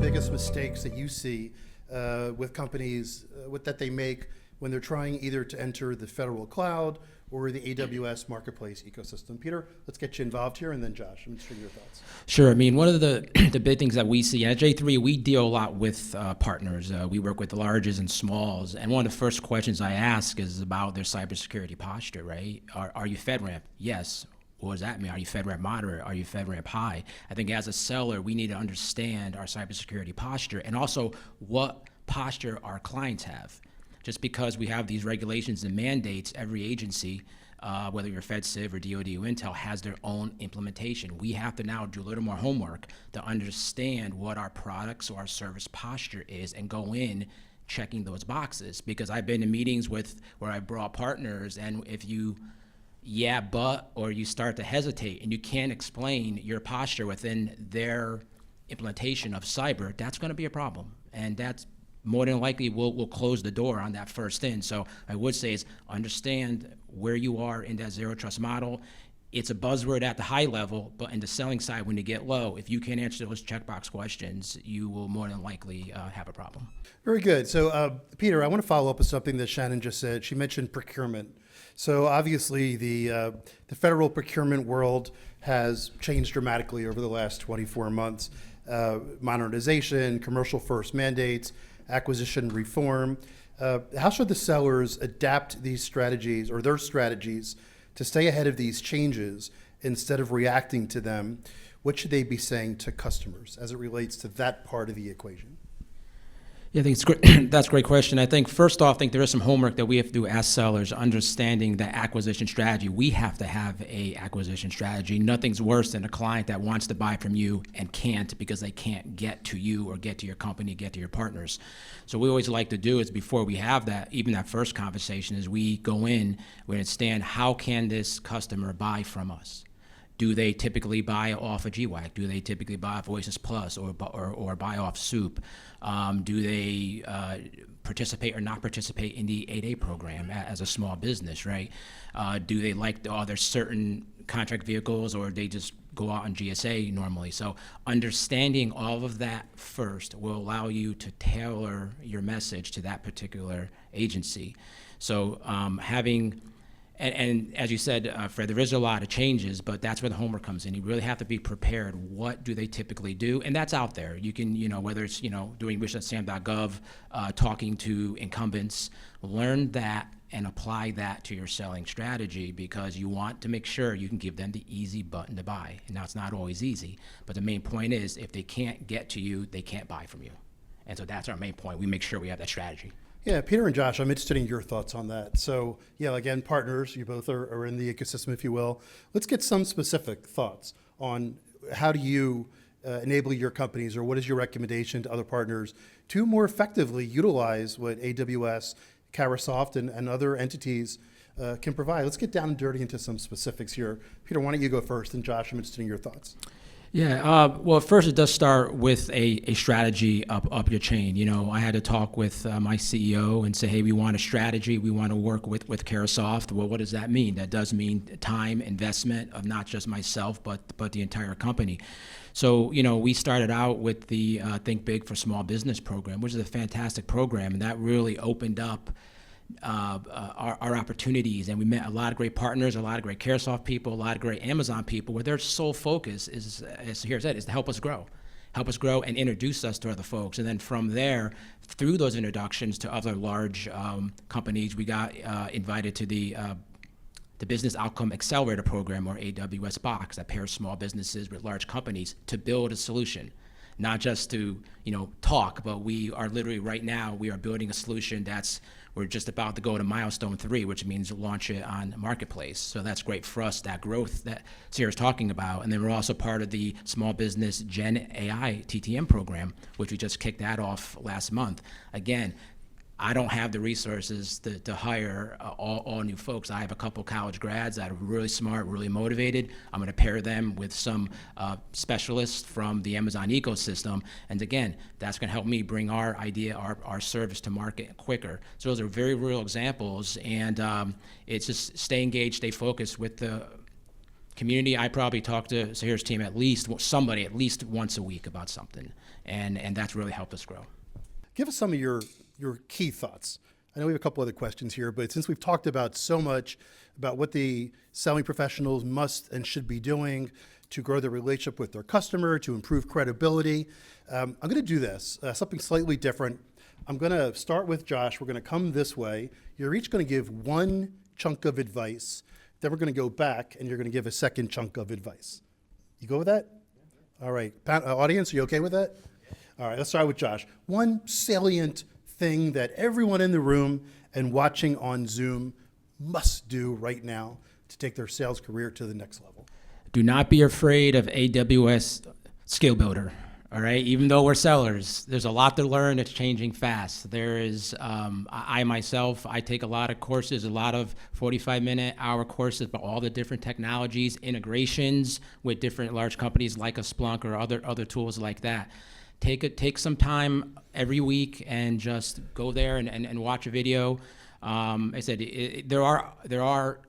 biggest mistakes that you see with companies that they make when they're trying either to enter the federal cloud or the AWS Marketplace ecosystem? Peter, let's get you involved here, and then Josh, I'm interested in your thoughts. Sure. I mean, one of the the big things that we see at J3, we deal a lot with partners. We work with the larges and smalls, and one of the first questions I ask is about their cybersecurity posture, right? Are you FedRAMP? Yes. What does that mean? Are you FedRAMP moderate? Are you FedRAMP high? I think as a seller, we need to understand our cybersecurity posture and also what posture our clients have. Just because we have these regulations and mandates, every agency, whether you're FedCiv or DoD or Intel, has their own implementation. We have to now do a little more homework to understand what our products or our service posture is and go in checking those boxes. Because I've been in meetings where I brought partners, and if you or you start to hesitate and you can't explain your posture within their implementation of cyber, that's going to be a problem. And that's more than likely will close the door on that first in. So I would say is understand where you are in that zero trust model. It's a buzzword at the high level, but in the selling side, when you get low, if you can't answer those checkbox questions, you will more than likely have a problem. Very good. So Peter, I want to follow up with something that Shannon just said. She mentioned procurement. So obviously the federal procurement world has changed dramatically over the last 24 months. Modernization, commercial first mandates, acquisition reform. How should the sellers adapt these strategies or their strategies to stay ahead of these changes instead of reacting to them? What should they be saying to customers as it relates to that part of the equation? Yeah, I think it's great. That's a great question. I think first off, I think there is some homework that we have to do as sellers, understanding the acquisition strategy. We have to have a acquisition strategy. Nothing's worse than a client that wants to buy from you and can't because they can't get to you or get to your company, get to your partners. So we always like to do is before we have that, even that first conversation, is we go in, we understand how can this customer buy from us? Do they typically buy off a GWAC? Do they typically buy off Oasis Plus or buy off Soup? Do they participate or not participate in the 8A program as a small business, right? Do they are there certain contract vehicles, or they just go out on GSA normally? So understanding all of that first will allow you to tailor your message to that particular agency. So And as you said, Fred, there is a lot of changes, but that's where the homework comes in. You really have to be prepared. What do they typically do? And that's out there. You can, whether it's, doing wish.sam.gov, talking to incumbents, learn that and apply that to your selling strategy, because you want to make sure you can give them the easy button to buy. And now it's not always easy, but the main point is if they can't get to you, they can't buy from you. And so that's our main point. We make sure we have that strategy. Yeah, Peter and Josh, I'm interested in your thoughts on that. So, yeah, again, partners, you both are in the ecosystem, if you will. Let's get some specific thoughts on how do you enable your companies, or what is your recommendation to other partners to more effectively utilize what AWS, Carahsoft, and other entities can provide. Let's get down and dirty into some specifics here. Peter, why don't you go first, and Josh, I'm interested in your thoughts. Yeah, well, first it does start with a strategy up your chain. I had to talk with my CEO and say, hey, we want a strategy. We want to work with Carahsoft. Well, what does that mean? That does mean time, investment of not just myself, but the entire company. So, we started out with the Think Big for Small Business program, which is a fantastic program, and that really opened up our opportunities, and we met a lot of great partners, a lot of great Carahsoft people, a lot of great Amazon people, where their sole focus is, as here said, is to help us grow and introduce us to other folks. And then from there, through those introductions to other large companies, we got invited to the Business Outcome Accelerator program, or AWS Box, that pairs small businesses with large companies to build a solution. Not just to talk, but we are literally right now, we are building a solution we're just about to go to milestone 3, which means launch it on Marketplace. So that's great for us, that growth that Sarah's talking about. And then we're also part of the Small Business Gen AI TTM program, which we just kicked that off last month. Again, I don't have the resources to hire all new folks. I have a couple college grads that are really smart, really motivated. I'm going to pair them with some specialists from the Amazon ecosystem. And again, that's going to help me bring our idea, our service to market quicker. So those are very real examples. And it's just stay engaged, stay focused with Community, I probably talk to Sahir's team at least once a week about something, and that's really helped us grow. Give us some of your key thoughts. I know we have a couple other questions here, but since we've talked about so much about what the selling professionals must and should be doing to grow their relationship with their customer, to improve credibility, I'm going to do this, something slightly different. I'm going to start with Josh. We're going to come this way. You're each going to give one chunk of advice. Then we're going to go back, and you're going to give a second chunk of advice. You go with that? All right. Audience, are you okay with that? All right, let's start with Josh. One salient thing that everyone in the room and watching on Zoom must do right now to take their sales career to the next level. Do not be afraid of AWS Skill Builder. All right, even though we're sellers, there's a lot to learn. It's changing fast. There is, I myself, I take a lot of courses, a lot of 45-minute hour courses about all the different technologies, integrations with different large companies like a Splunk or other tools like that. Take some time every week and just go there and watch a video. I said there are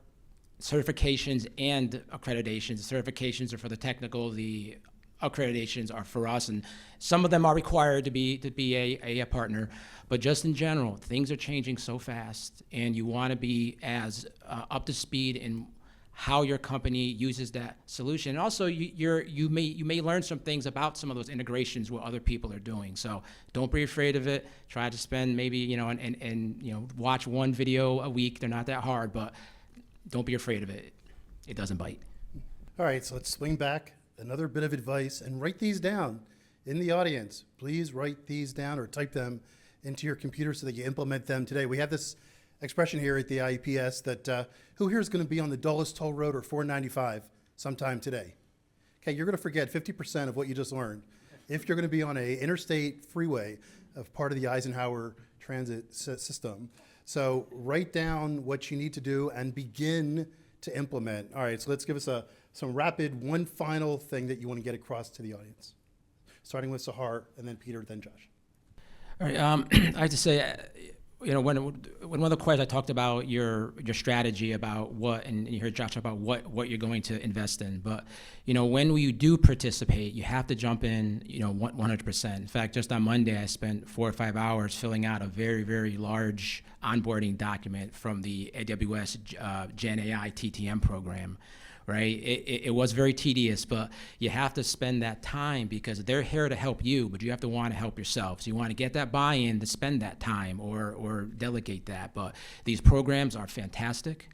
certifications and accreditations. The certifications are for the technical, the accreditations are for us, and some of them are required to be a partner. But just in general, things are changing so fast, and you want to be as up to speed in how your company uses that solution. And also, you may learn some things about some of those integrations what other people are doing. So don't be afraid of it. Try to spend maybe and watch one video a week. They're not that hard, but don't be afraid of it. It doesn't bite. All right, so let's swing back. Another bit of advice, and write these down in the audience. Please write these down or type them into your computer so that you implement them today. We have this expression here at the IEPS that who here is going to be on the dullest toll road or 495 sometime today? Okay, you're going to forget 50% of what you just learned if you're going to be on a interstate freeway of part of the Eisenhower transit system. So write down what you need to do and begin to implement. All right, so let's give us some rapid, one final thing that you want to get across to the audience. Starting with Sahar, and then Peter, then Josh. All right, I have to say, when one of the questions I talked about your strategy about what, and you heard Josh about what you're going to invest in, but when you do participate, you have to jump in 100%. In fact, just on Monday, I spent 4 or 5 hours filling out a very, very large onboarding document from the AWS Gen AI TTM program. Right? It was very tedious, but you have to spend that time because they're here to help you, but you have to want to help yourself. So you want to get that buy-in to spend that time or delegate that. But these programs are fantastic.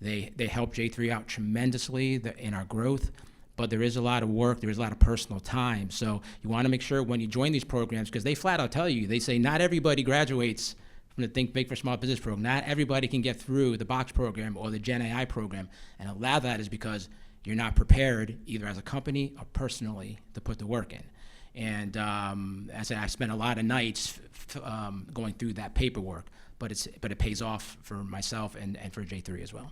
They help J3 out tremendously in our growth, but there is a lot of work, there is a lot of personal time. So you want to make sure when you join these programs, because they flat out tell you, they say not everybody graduates from the Think Big for Small Business program. Not everybody can get through the Box program or the Gen AI program. And a lot of that is because you're not prepared, either as a company or personally, to put the work in. And as I said, I spent a lot of nights going through that paperwork, but it pays off for myself and for J3 as well.